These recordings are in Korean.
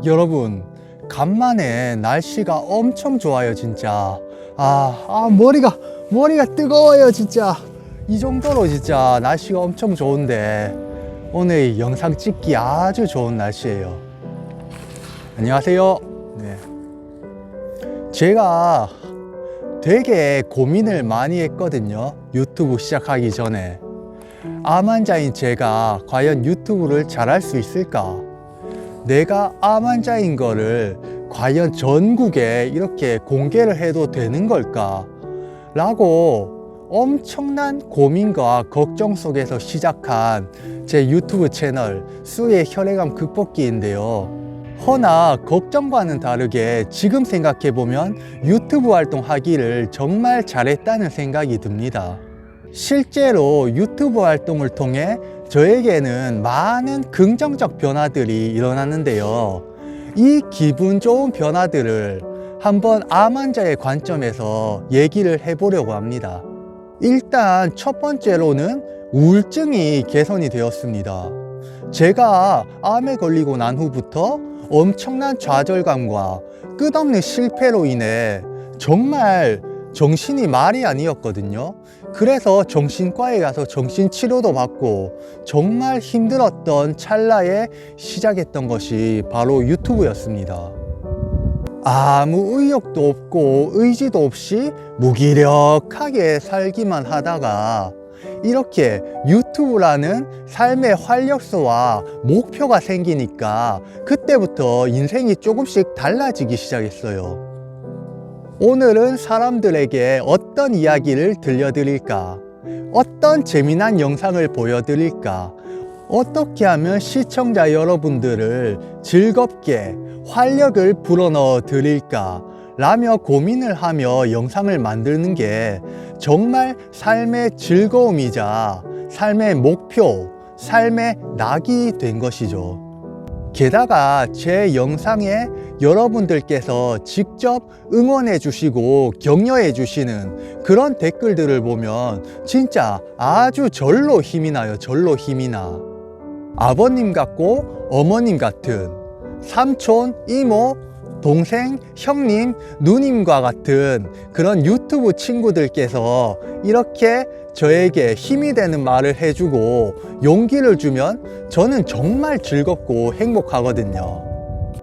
여러분, 간만에 날씨가 엄청 좋아요, 진짜. 머리가 뜨거워요, 진짜. 이 정도로 진짜 날씨가 엄청 좋은데, 오늘 영상 찍기 아주 좋은 날씨예요. 안녕하세요. 네. 제가 되게 고민을 많이 했거든요. 유튜브 시작하기 전에. 암 환자인 제가 과연 유튜브를 잘할 수 있을까? 내가 암 환자인 거를 과연 전국에 이렇게 공개를 해도 되는 걸까? 라고 엄청난 고민과 걱정 속에서 시작한 제 유튜브 채널 수의 혈액암 극복기인데요. 허나 걱정과는 다르게 지금 생각해보면 유튜브 활동하기를 정말 잘했다는 생각이 듭니다. 실제로 유튜브 활동을 통해 저에게는 많은 긍정적 변화들이 일어났는데요. 이 기분 좋은 변화들을 한번 암 환자의 관점에서 얘기를 해보려고 합니다. 일단 첫 번째로는 우울증이 개선이 되었습니다. 제가 암에 걸리고 난 후부터 엄청난 좌절감과 끝없는 실패로 인해 정말 정신이 말이 아니었거든요. 그래서 정신과에 가서 정신치료도 받고 정말 힘들었던 찰나에 시작했던 것이 바로 유튜브였습니다. 아무 의욕도 없고 의지도 없이 무기력하게 살기만 하다가 이렇게 유튜브라는 삶의 활력소와 목표가 생기니까 그때부터 인생이 조금씩 달라지기 시작했어요. 오늘은 사람들에게 어떤 이야기를 들려드릴까? 어떤 재미난 영상을 보여드릴까? 어떻게 하면 시청자 여러분들을 즐겁게 활력을 불어넣어 드릴까? 라며 고민을 하며 영상을 만드는 게 정말 삶의 즐거움이자 삶의 목표, 삶의 낙이 된 것이죠. 게다가 제 영상에 여러분들께서 직접 응원해 주시고 격려해 주시는 그런 댓글들을 보면 진짜 아주 절로 힘이 나요. 절로 힘이 나. 아버님 같고 어머님 같은 삼촌, 이모, 동생, 형님, 누님과 같은 그런 유튜브 친구들께서 이렇게 저에게 힘이 되는 말을 해주고 용기를 주면 저는 정말 즐겁고 행복하거든요.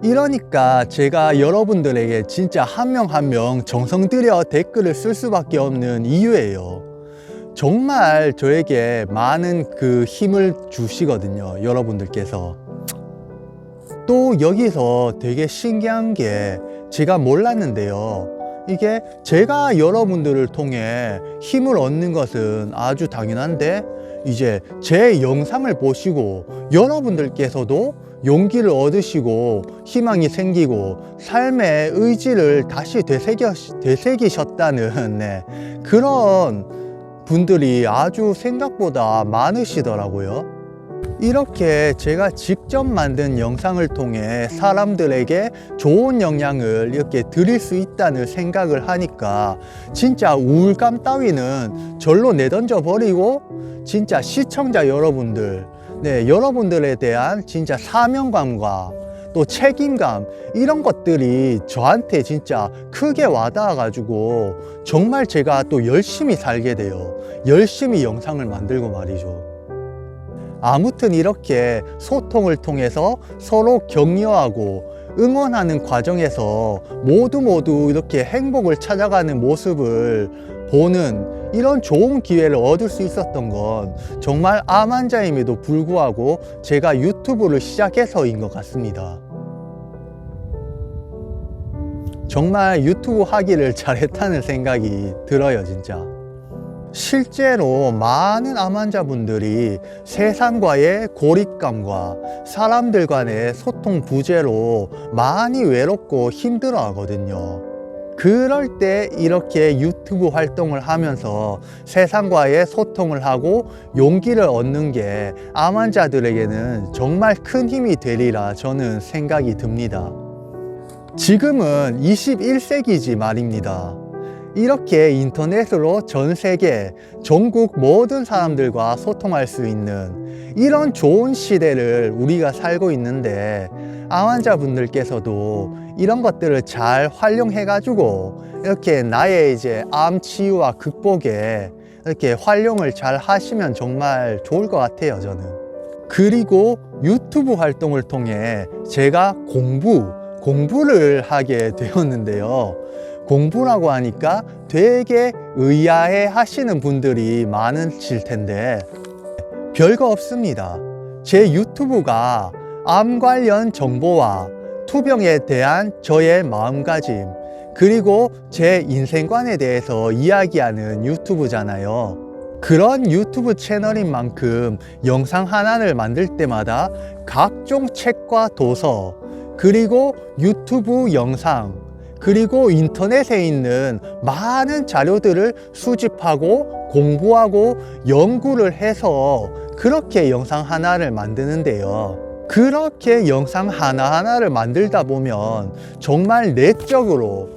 이러니까 제가 여러분들에게 진짜 한 명 한 명 정성 들여 댓글을 쓸 수밖에 없는 이유예요. 정말 저에게 많은 그 힘을 주시거든요, 여러분들께서. 또 여기서 되게 신기한 게 제가 몰랐는데요. 이게 제가 여러분들을 통해 힘을 얻는 것은 아주 당연한데 이제 제 영상을 보시고 여러분들께서도 용기를 얻으시고 희망이 생기고 삶의 의지를 다시 되새기셨다는 그런 분들이 아주 생각보다 많으시더라고요. 이렇게 제가 직접 만든 영상을 통해 사람들에게 좋은 영향을 이렇게 드릴 수 있다는 생각을 하니까 진짜 우울감 따위는 절로 내던져 버리고 진짜 시청자 여러분들, 여러분들에 대한 진짜 사명감과 또 책임감 이런 것들이 저한테 진짜 크게 와닿아 가지고 정말 제가 또 열심히 살게 돼요. 열심히 영상을 만들고 말이죠. 아무튼 이렇게 소통을 통해서 서로 격려하고 응원하는 과정에서 모두 이렇게 행복을 찾아가는 모습을 보는 이런 좋은 기회를 얻을 수 있었던 건 정말 암 환자임에도 불구하고 제가 유튜브를 시작해서인 것 같습니다. 정말 유튜브 하기를 잘했다는 생각이 들어요, 진짜. 실제로 많은 암 환자분들이 세상과의 고립감과 사람들 간의 소통 부재로 많이 외롭고 힘들어 하거든요. 그럴 때 이렇게 유튜브 활동을 하면서 세상과의 소통을 하고 용기를 얻는 게 암 환자들에게는 정말 큰 힘이 되리라 저는 생각이 듭니다. 지금은 21세기지 말입니다. 이렇게 인터넷으로 전 세계, 전국 모든 사람들과 소통할 수 있는 이런 좋은 시대를 우리가 살고 있는데, 암 환자분들께서도 이런 것들을 잘 활용해가지고 이렇게 나의 이제 암 치유와 극복에 이렇게 활용을 잘 하시면 정말 좋을 것 같아요, 저는. 그리고 유튜브 활동을 통해 제가 공부를 하게 되었는데요. 공부라고 하니까 되게 의아해 하시는 분들이 많으실 텐데, 별거 없습니다. 제 유튜브가 암 관련 정보와 투병에 대한 저의 마음가짐, 그리고 제 인생관에 대해서 이야기하는 유튜브잖아요. 그런 유튜브 채널인 만큼 영상 하나를 만들 때마다 각종 책과 도서, 그리고 유튜브 영상, 그리고 인터넷에 있는 많은 자료들을 수집하고 공부하고 연구를 해서 그렇게 영상 하나를 만드는데요. 그렇게 영상 하나하나를 만들다 보면 정말 내적으로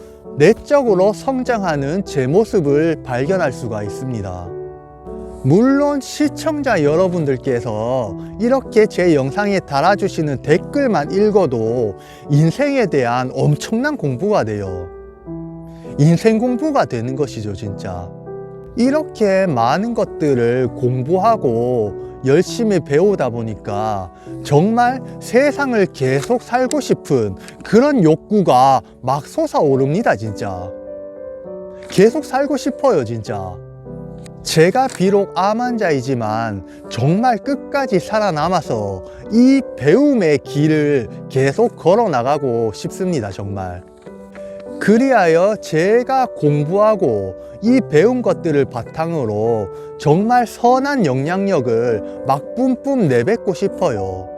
성장하는 제 모습을 발견할 수가 있습니다. 물론 시청자 여러분들께서 이렇게 제 영상에 달아주시는 댓글만 읽어도 인생에 대한 엄청난 공부가 돼요. 인생 공부가 되는 것이죠, 진짜. 이렇게 많은 것들을 공부하고 열심히 배우다 보니까 정말 세상을 계속 살고 싶은 그런 욕구가 막 솟아오릅니다, 진짜. 계속 살고 싶어요, 진짜. 제가 비록 암 환자이지만 정말 끝까지 살아남아서 이 배움의 길을 계속 걸어 나가고 싶습니다, 정말. 그리하여 제가 공부하고 이 배운 것들을 바탕으로 정말 선한 영향력을 막 뿜뿜 내뱉고 싶어요.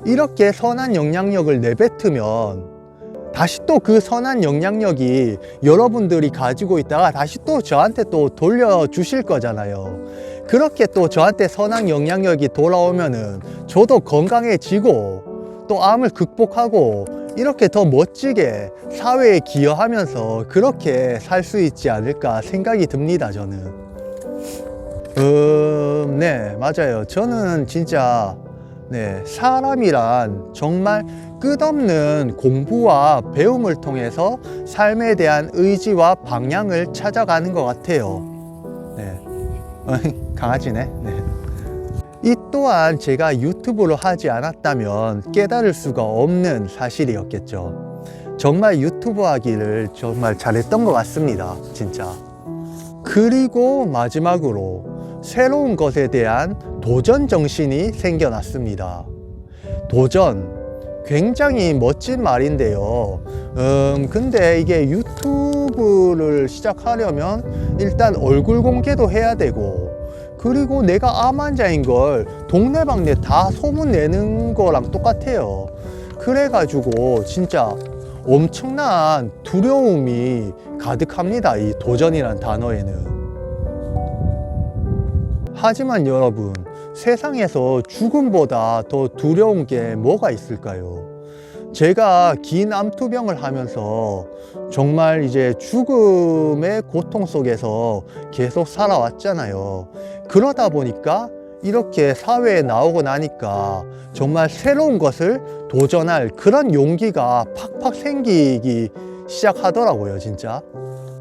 이렇게 선한 영향력을 내뱉으면 다시 또 그 선한 영향력이 여러분들이 가지고 있다가 다시 또 저한테 또 돌려주실 거잖아요. 그렇게 또 저한테 선한 영향력이 돌아오면은 저도 건강해지고 또 암을 극복하고 이렇게 더 멋지게 사회에 기여하면서 그렇게 살 수 있지 않을까 생각이 듭니다, 저는. 네, 맞아요. 저는 진짜 사람이란 정말 끝없는 공부와 배움을 통해서 삶에 대한 의지와 방향을 찾아가는 것 같아요. 강아지네. 이 또한 제가 유튜브를 하지 않았다면 깨달을 수가 없는 사실이었겠죠. 정말 유튜브 하기를 정말 잘했던 것 같습니다, 진짜. 그리고 마지막으로 새로운 것에 대한 도전 정신이 생겨났습니다. 도전, 굉장히 멋진 말인데요. 근데 이게 유튜브를 시작하려면 일단 얼굴 공개도 해야 되고, 그리고 내가 암 환자인 걸 동네방네 다 소문내는 거랑 똑같아요. 그래가지고 진짜 엄청난 두려움이 가득합니다, 이 도전이란 단어에는. 하지만 여러분, 세상에서 죽음보다 더 두려운 게 뭐가 있을까요? 제가 긴 암투병을 하면서 정말 이제 죽음의 고통 속에서 계속 살아왔잖아요. 그러다 보니까 이렇게 사회에 나오고 나니까 정말 새로운 것을 도전할 그런 용기가 팍팍 생기기 시작하더라고요, 진짜.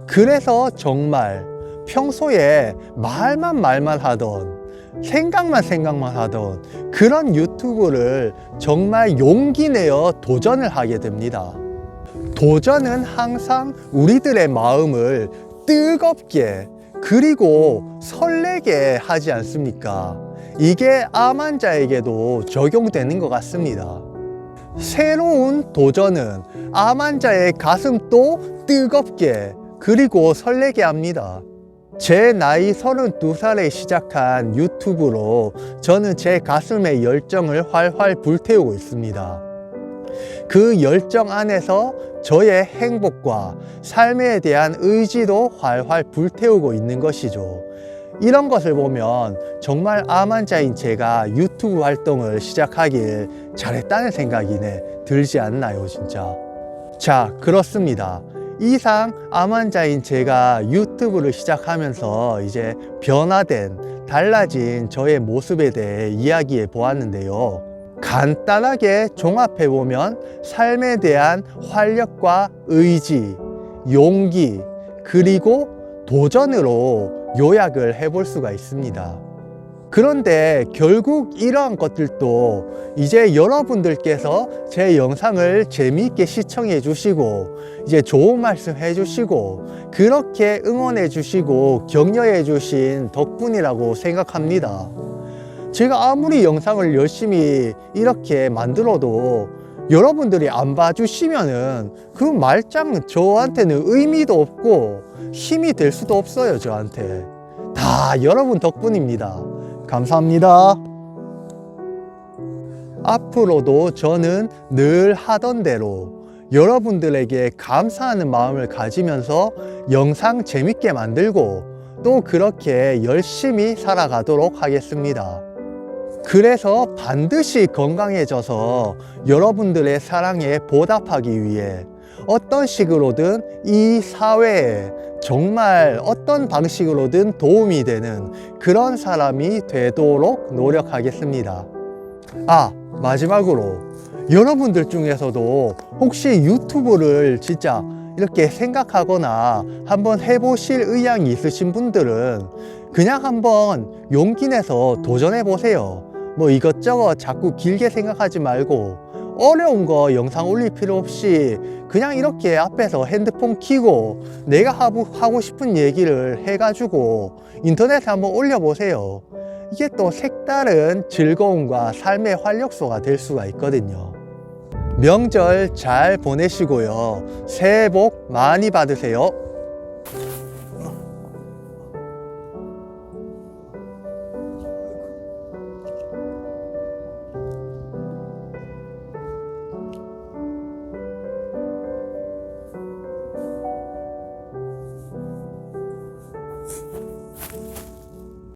그래서 정말 평소에 말만 하던, 생각만 하던 그런 유튜브를 정말 용기 내어 도전을 하게 됩니다. 도전은 항상 우리들의 마음을 뜨겁게 그리고 설레게 하지 않습니까? 이게 암 환자에게도 적용되는 것 같습니다. 새로운 도전은 암 환자의 가슴도 뜨겁게 그리고 설레게 합니다. 제 나이 32살에 시작한 유튜브로 저는 제 가슴의 열정을 활활 불태우고 있습니다. 그 열정 안에서 저의 행복과 삶에 대한 의지도 활활 불태우고 있는 것이죠. 이런 것을 보면 정말 암 환자인 제가 유튜브 활동을 시작하길 잘했다는 생각이 들지 않나요, 진짜? 자, 그렇습니다. 이상 암 환자인 제가 유튜브를 시작하면서 이제 변화된, 달라진 저의 모습에 대해 이야기해 보았는데요. 간단하게 종합해 보면 삶에 대한 활력과 의지, 용기, 그리고 도전으로 요약을 해볼 수가 있습니다. 그런데 결국 이러한 것들도 이제 여러분들께서 제 영상을 재미있게 시청해 주시고 이제 좋은 말씀 해 주시고 그렇게 응원해 주시고 격려해 주신 덕분이라고 생각합니다. 제가 아무리 영상을 열심히 이렇게 만들어도 여러분들이 안 봐주시면은 그 말짱 저한테는 의미도 없고 힘이 될 수도 없어요. 저한테 다 여러분 덕분입니다. 감사합니다. 앞으로도 저는 늘 하던 대로 여러분들에게 감사하는 마음을 가지면서 영상 재밌게 만들고 또 그렇게 열심히 살아가도록 하겠습니다. 그래서 반드시 건강해져서 여러분들의 사랑에 보답하기 위해 어떤 식으로든 이 사회에 정말 어떤 방식으로든 도움이 되는 그런 사람이 되도록 노력하겠습니다. 마지막으로 여러분들 중에서도 혹시 유튜브를 진짜 이렇게 생각하거나 한번 해보실 의향이 있으신 분들은 그냥 한번 용기 내서 도전해 보세요. 뭐 이것저것 자꾸 길게 생각하지 말고 어려운 거 영상 올릴 필요 없이 그냥 이렇게 앞에서 핸드폰 켜고 내가 하고 싶은 얘기를 해가지고 인터넷에 한번 올려보세요. 이게 또 색다른 즐거움과 삶의 활력소가 될 수가 있거든요. 명절 잘 보내시고요. 새해 복 많이 받으세요.